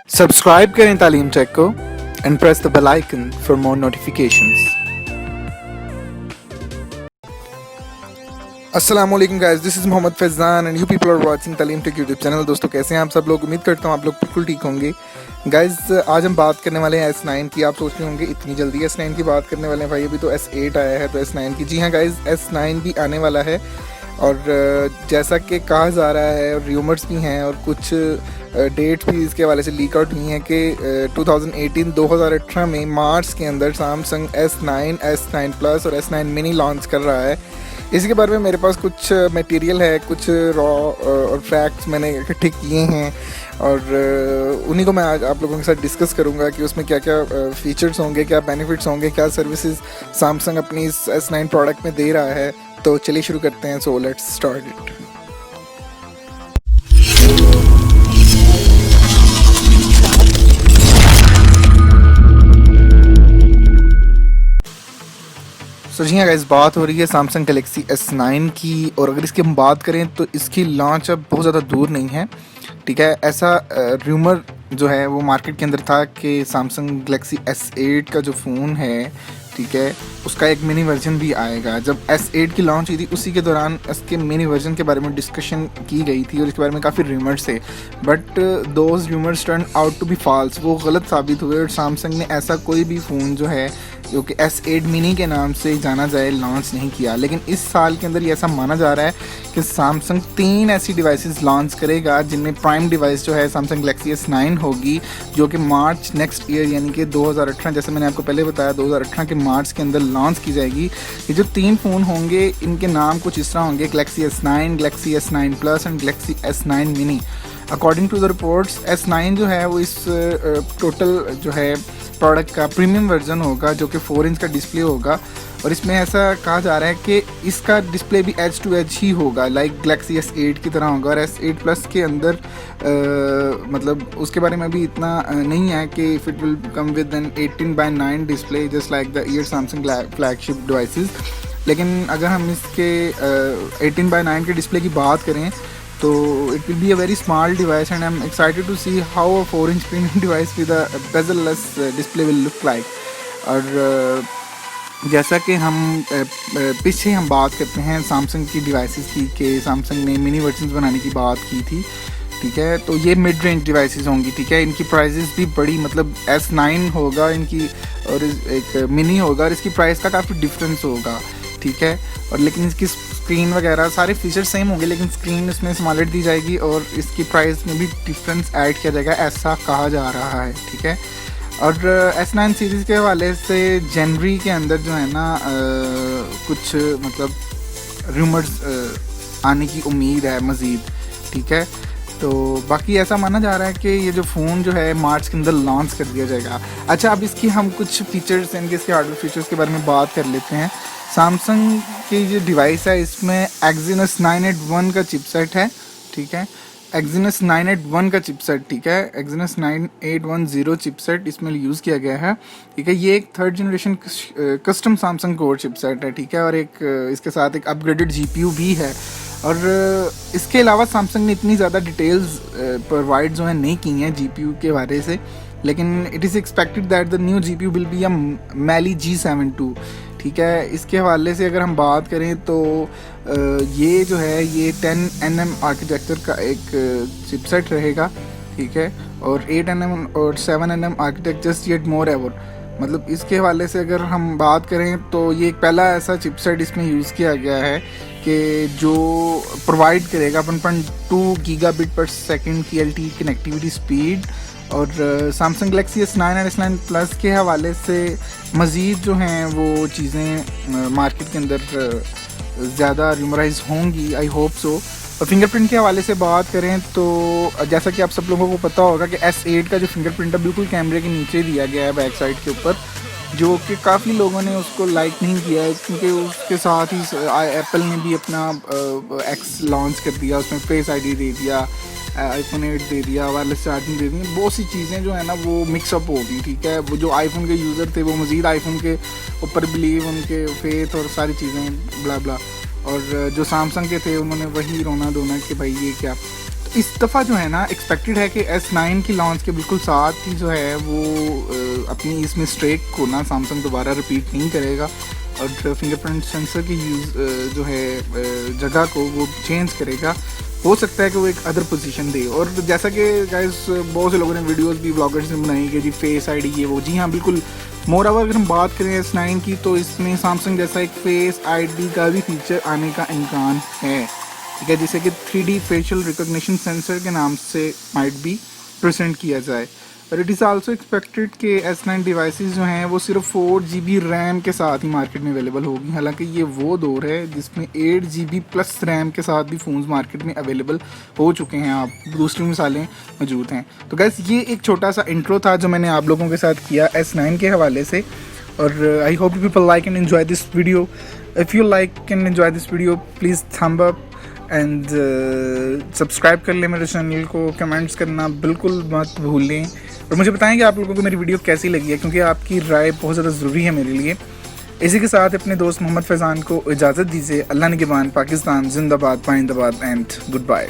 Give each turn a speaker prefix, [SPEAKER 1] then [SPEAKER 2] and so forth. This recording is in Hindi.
[SPEAKER 1] सब्सक्राइब करें तालीम टेक को and press the bell icon for more notifications. अस्सलाम वालेकुम guys, this is Mohammad Faizan and you people are watching Taleem tech YouTube channel. दोस्तों कैसे हैं आप सब लोग? उम्मीद करता हूँ आप लोग बिल्कुल ठीक होंगे। गाइस आज हम बात करने वाले हैं S9 की। आप सोच रहे होंगे इतनी जल्दी S9 की बात करने वाले हैं भाई, अभी तो S8 आया है तो S9 की। जी हाँ गाइस, S9 भी आने वाला है और जैसा कि कहा जा रहा है और र्यूमर्स भी हैं और कुछ डेट्स भी इसके हवाले से लीक आउट हुई हैं कि 2018 में मार्च के अंदर सैमसंग S9, S9 प्लस और S9 मिनी लॉन्च कर रहा है। इसी के बारे में मेरे पास कुछ मटेरियल है, कुछ रॉ और फैक्ट्स मैंने इकट्ठे किए हैं और उन्हीं को मैं आज आप लोगों के साथ डिस्कस करूंगा कि उसमें क्या क्या फीचर्स होंगे, क्या बेनिफिट्स होंगे, क्या सर्विसेज सैमसंग अपनी इस S9 प्रोडक्ट में दे रहा है। तो चलिए शुरू करते हैं। So let's start it. So जी हाँ गाइस, बात हो रही है सैमसंग गैलेक्सी S9 की और अगर इसकी हम बात करें तो इसकी लॉन्च अब बहुत ज़्यादा दूर नहीं है। ठीक है, ऐसा र्यूमर जो है वो मार्केट के अंदर था कि सैमसंग गैलेक्सी S8 का जो फ़ोन है, ठीक है, उसका एक मिनी वर्जन भी आएगा। जब S8 की लॉन्च हुई थी उसी के दौरान इसके मिनी वर्जन के बारे में डिस्कशन की गई थी और इसके बारे में काफ़ी र्यूमर्स थे, but those rumours turn out to be false. वो गलत साबित हुए और सैमसंग ने ऐसा कोई भी फ़ोन जो है जो कि S8 मिनी के नाम से जाना जाए लॉन्च नहीं किया। लेकिन इस साल के अंदर ये ऐसा माना जा रहा है कि सैमसंग 3 ऐसी डिवाइसेस लॉन्च करेगा जिनमें प्राइम डिवाइस जो है सैमसंग गैलेक्सी S9 होगी, जो कि मार्च नेक्स्ट ईयर यानी कि 2018, जैसे मैंने आपको पहले बताया 2018 के मार्च के अंदर लॉन्च की जाएगी। ये जो 3 फ़ोन होंगे इनके नाम कुछ इस तरह होंगे: Galaxy S9, Galaxy S9 plus and Galaxy S9 mini. According to the reports S9 जो है वो इस टोटल जो है प्रोडक्ट का प्रीमियम वर्जन होगा जो कि 4 इंच का डिस्प्ले होगा और इसमें ऐसा कहा जा रहा है कि इसका डिस्प्ले भी एज टू एज ही होगा, लाइक गैलेक्सी S8 की तरह होगा। और S8 प्लस के अंदर मतलब उसके बारे में भी इतना नहीं है कि if it will come with an 18:9 display just like the year Samsung flagship devices. लेकिन अगर हम इसके 18:9 के डिस्प्ले की बात करें तो it will be a very small device and I'm excited to see how a 4-inch premium device with a bezel-less display will look like। और जैसा कि हम पीछे हम बात करते हैं सैमसंग की डिवाइसेस की कि सैमसंग ने मिनी वर्जन्स बनाने की बात की थी, ठीक है, तो ये मिड रेंज डिवाइसेस होंगी। ठीक है, इनकी प्राइसेस भी बड़ी, मतलब S9 होगा इनकी और एक मिनी होगा और इसकी प्राइस का काफ़ी डिफरेंस होगा। ठीक है, और लेकिन इसकी स्क्रीन वगैरह सारे फीचर्स सेम होंगे लेकिन स्क्रीन इसमें स्मॉलेट दी जाएगी और इसकी प्राइस में भी डिफरेंस ऐड किया जाएगा, ऐसा कहा जा रहा है। ठीक है, और S9 सीरीज़ के हवाले से जनवरी के अंदर जो है ना कुछ मतलब रूमर्स आने की उम्मीद है मज़ीद। ठीक है, तो बाकी ऐसा माना जा रहा है कि ये जो फ़ोन जो है मार्च के अंदर लॉन्च कर दिया जाएगा। अच्छा, अब इसकी हम कुछ फीचर्स यानी कि इसके हार्डवेयर फीचर्स के बारे में बात कर लेते हैं। सैमसंग की जो डिवाइस है इसमें Exynos 981 का चिपसेट है। ठीक है, Exynos 981 का चिपसेट, ठीक है, Exynos 9810 चिपसेट इसमें यूज़ किया गया है। ठीक है, ये एक 3rd generation custom Samsung core chipset है। ठीक है, और एक इसके साथ एक अपग्रेडेड GPU भी है। और इसके अलावा सैमसंग ने इतनी ज़्यादा डिटेल्स प्रोवाइड जो है नहीं की हैं GPU के बारे से, लेकिन it is expected that the new GPU will be a Mali G72। ठीक है, इसके हवाले से अगर हम बात करें तो ये जो है ये 10nm आर्किटेक्चर का एक चिपसेट रहेगा। ठीक है, और 8nm और 7nm आर्किटेक्चर जस्ट येट मोर एवर। मतलब इसके हवाले से अगर हम बात करें तो ये एक पहला ऐसा चिपसेट इसमें यूज़ किया गया है कि जो प्रोवाइड करेगा 1.2 गीगाबिट पर सेकेंड की LTE कनेक्टिविटी स्पीड। और सैमसंग गैलेक्सी S9 और S9 प्लस के हवाले से मज़ीद जो हैं वो चीज़ें मार्केट के अंदर ज़्यादा र्यूमराइज होंगी, आई होप सो। और फिंगरप्रिंट के हवाले से बात करें तो जैसा कि आप सब लोगों को पता होगा कि S8 का जो फिंगरप्रिंट है बिल्कुल कैमरे के नीचे दिया गया है बैक साइड के ऊपर, जो कि काफ़ी लोगों ने उसको लाइक नहीं किया है क्योंकि उसके साथ ही एप्पल ने भी अपना X लॉन्च कर दिया, उसमें फेस ID दे दिया, iPhone 8 दे दिया, वायरलेस चार्जिंग दे दी, बहुत सी चीज़ें जो है ना वो मिक्सअप हो गई। ठीक है, वो जो आईफोन के यूज़र थे वो मज़ीद आईफोन के ऊपर बिलीव, उनके फेथ और सारी चीज़ें ब्ला ब्ला, और जो सैमसंग के थे उन्होंने वही रोना धोना कि भाई ये क्या। इस दफ़ा जो है ना एक्सपेक्टेड है कि S9 की लॉन्च के बिल्कुल साथ ही जो है वो अपनी इस मिस्टेक को ना सैमसंग दोबारा रिपीट नहीं करेगा और फिंगरप्रिंट सेंसर की यूज़ जो है जगह को वो चेंज करेगा। हो सकता है कि वो एक अदर पोजीशन दे। और जैसा कि गाइस बहुत से लोगों ने वीडियोस भी ब्लॉगर्स ने बनाई कि जी फेस आईडी ये वो, जी हाँ बिल्कुल। मोर ओवर अगर हम बात करें S9 की तो इसमें सैमसंग जैसा एक फेस आईडी का भी फीचर आने का इम्कान है, ठीक है, जिसे कि 3D फेशियल रिकॉग्निशन सेंसर के नाम से माइट भी प्रेजेंट किया जाए। और इट इज़ आल्सो एक्सपेक्टेड कि S9 डिवाइसेस जो हैं वो सिर्फ 4GB रैम के साथ ही मार्केट में अवेलेबल होगी। हालांकि ये वो दौर है जिसमें 8GB प्लस रैम के साथ भी फ़ोन्स मार्केट में अवेलेबल हो चुके हैं, आप दूसरी मिसालें मौजूद हैं। तो गैस ये एक छोटा सा इंट्रो था जो मैंने आप लोगों के साथ किया S9 के हवाले से। और I hope people like and enjoy this video. If you like and enjoy this video please thumb up and subscribe कर लें मेरे चैनल को। कमेंट्स करना बिल्कुल मत भूलें और मुझे बताएं कि आप लोगों को मेरी वीडियो कैसी लगी है, क्योंकि आपकी राय बहुत ज़्यादा ज़रूरी है मेरे लिए। इसी के साथ अपने दोस्त मोहम्मद फैज़ान को इजाज़त दीजिए। अल्लाह निगहबान, पाकिस्तान जिंदाबाद, पाइंदाबाद एंड गुड बाय।